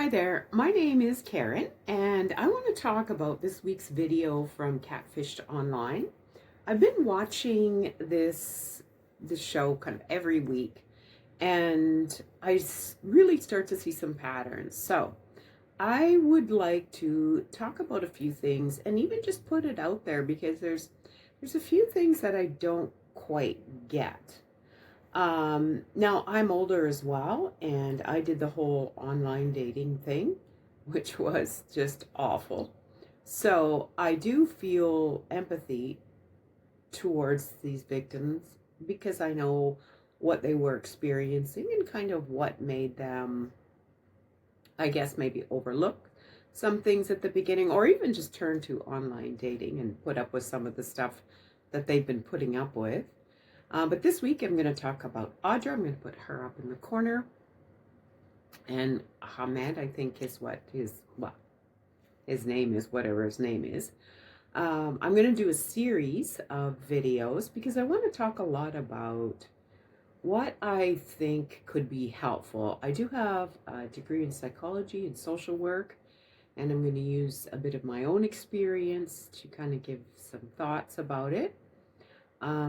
Hi there, my name is Karen, and I want to talk about this week's video from Catfished Online. I've been watching this show kind of every week, and really start to see some patterns. So I would like to talk about a few things and even just put it out there because there's a few things that I don't quite get. Now I'm older as well, and I did the whole online dating thing, which was just awful. So I do feel empathy towards these victims because I know what they were experiencing and kind of what made them, I guess, maybe overlook some things at the beginning or even just turn to online dating and put up with some of the stuff that they've been putting up with. But this week I'm going to talk about Audra. I'm going to put her up in the corner. And Ahmed, I think, is his name is, whatever his name is. I'm going to do a series of videos because I want to talk a lot about what I think could be helpful. I do have a degree in psychology and social work, and I'm going to use a bit of my own experience to kind of give some thoughts about it.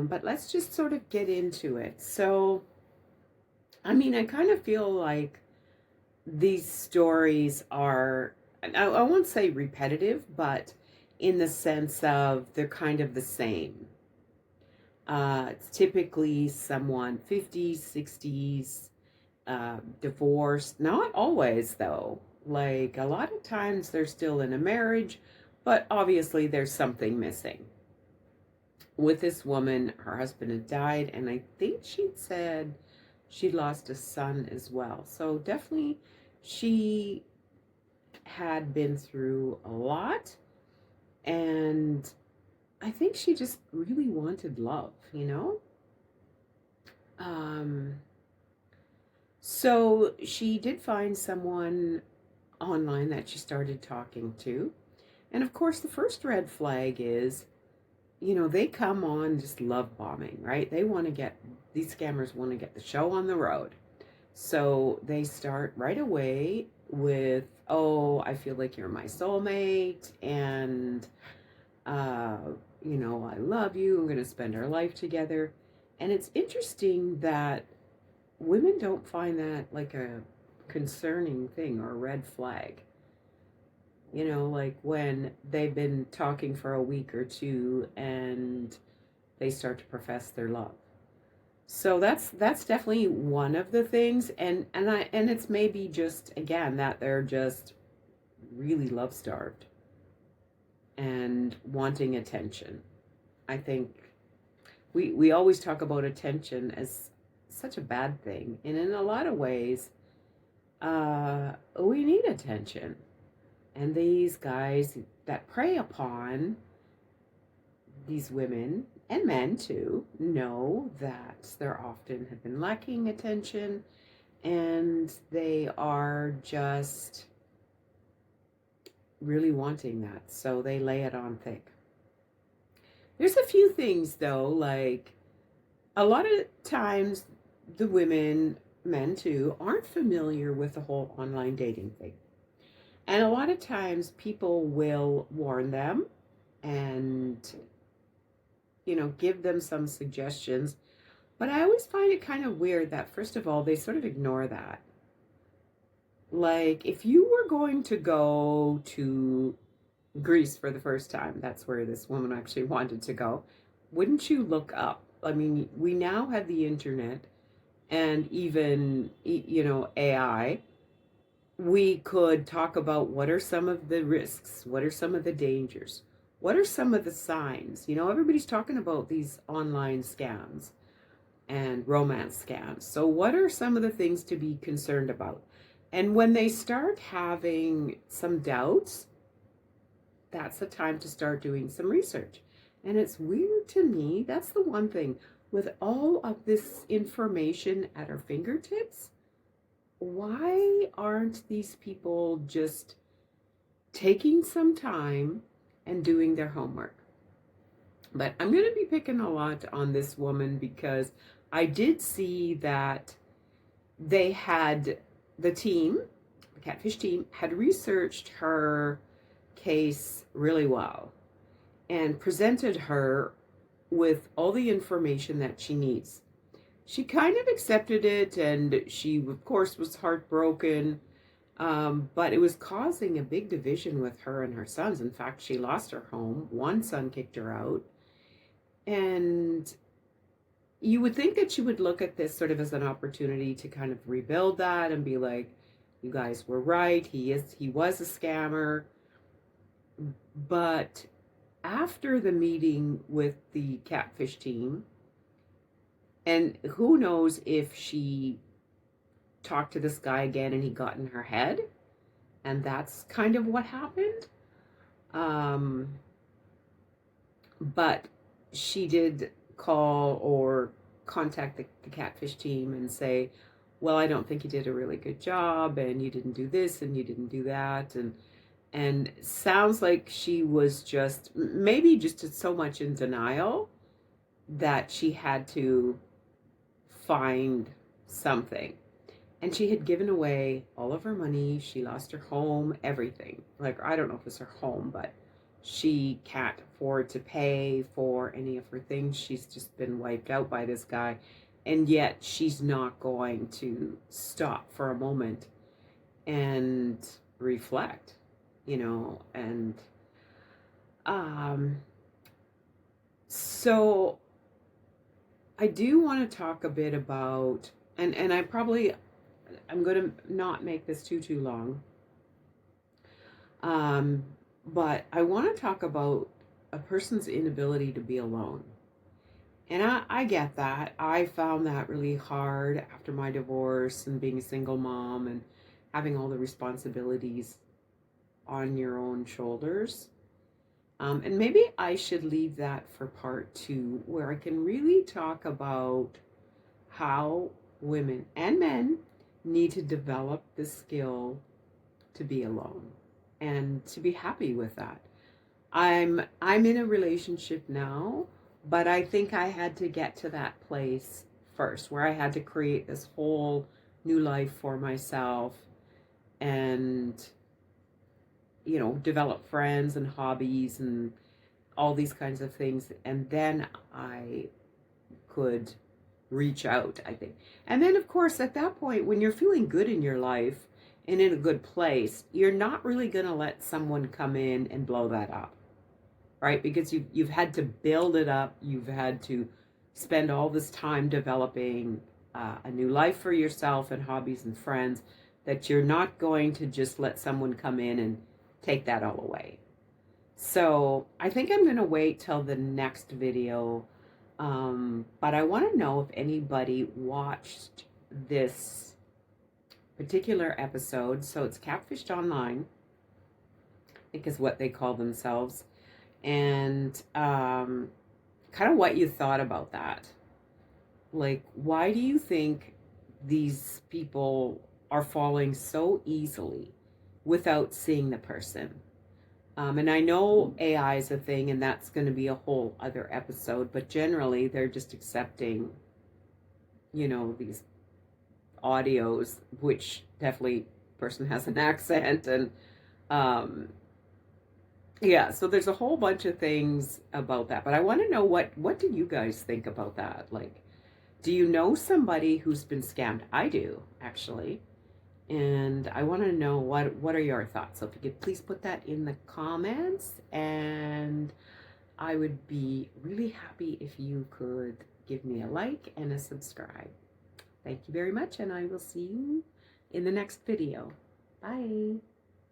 But let's just sort of get into it. So, I mean, I kind of feel like these stories are, I won't say repetitive, but in the sense of they're kind of the same. It's typically someone 50s, 60s, divorced. Not always, though. Like, a lot of times they're still in a marriage, but obviously there's something missing. With this woman, her husband had died, and I think she'd said she lost a son as well. So definitely she had been through a lot, and I think she just really wanted love, you know? So she did find someone online that she started talking to. And of course, the first red flag is, they come on just love bombing, right? These scammers want to get the show on the road. So they start right away with, oh, I feel like you're my soulmate, and, I love you. I'm going to spend our life together. And it's interesting that women don't find that like a concerning thing or a red flag. Like when they've been talking for a week or two and they start to profess their love. So that's definitely one of the things, and it's maybe just again that they're just really love starved and wanting attention. I think we always talk about attention as such a bad thing, and in a lot of ways, we need attention. And these guys that prey upon these women and men too know that they're often have been lacking attention, and they are just really wanting that, so they lay it on thick. There's a few things though, like a lot of times the women, men too, aren't familiar with the whole online dating thing. And a lot of times people will warn them and, give them some suggestions. But I always find it kind of weird that, first of all, they sort of ignore that. Like, if you were going to go to Greece for the first time, that's where this woman actually wanted to go, wouldn't you look up? I mean, we now have the internet and even, AI. We could talk about what are some of the risks, what are some of the dangers, what are some of the signs. Everybody's talking about these online scams and romance scams. So what are some of the things to be concerned about? And when they start having some doubts, that's the time to start doing some research. And it's weird to me, that's the one thing, with all of this information at our fingertips, why aren't these people just taking some time and doing their homework? But I'm going to be picking a lot on this woman because I did see that they had the team, Catfish team had researched her case really well and presented her with all the information that she needs. She kind of accepted it, and she, of course, was heartbroken, but it was causing a big division with her and her sons. In fact, she lost her home. One son kicked her out. And you would think that she would look at this sort of as an opportunity to kind of rebuild that and be like, you guys were right. He was a scammer. But after the meeting with the Catfish team, and who knows if she talked to this guy again and he got in her head, and that's kind of what happened. But she did call or contact the Catfish team and say, well, I don't think you did a really good job, and you didn't do this and you didn't do that, and sounds like she was just maybe just so much in denial that she had to find something. And she had given away all of her money. She lost her home, everything. Like, I don't know if it's her home, but she can't afford to pay for any of her things. She's just been wiped out by this guy. And yet she's not going to stop for a moment and reflect, and so I do want to talk a bit about, and I'm going to not make this too long, but I want to talk about a person's inability to be alone. And I get that. I found that really hard after my divorce and being a single mom and having all the responsibilities on your own shoulders. And maybe I should leave that for part 2, where I can really talk about how women and men need to develop the skill to be alone and to be happy with that. I'm in a relationship now, but I think I had to get to that place first where I had to create this whole new life for myself and develop friends and hobbies and all these kinds of things, and then I could reach out, I think. And then, of course, at that point, when you're feeling good in your life and in a good place, you're not really going to let someone come in and blow that up, right? Because you've had to build it up. You've had to spend all this time developing a new life for yourself and hobbies and friends, that you're not going to just let someone come in and take that all away. So I think I'm going to wait till the next video. But I want to know if anybody watched this particular episode. So it's Catfished Online, I think is what they call themselves. And kind of what you thought about that. Like, why do you think these people are falling so easily without seeing the person? And I know AI is a thing, and that's going to be a whole other episode, but generally they're just accepting, these audios, which definitely person has an accent, and yeah, so there's a whole bunch of things about that. But I want to know what do you guys think about that? Like, do you know somebody who's been scammed? I do, actually. And I want to know what are your thoughts. So if you could please put that in the comments, and I would be really happy if you could give me a like and a subscribe. Thank you very much, and I will see you in the next video. Bye.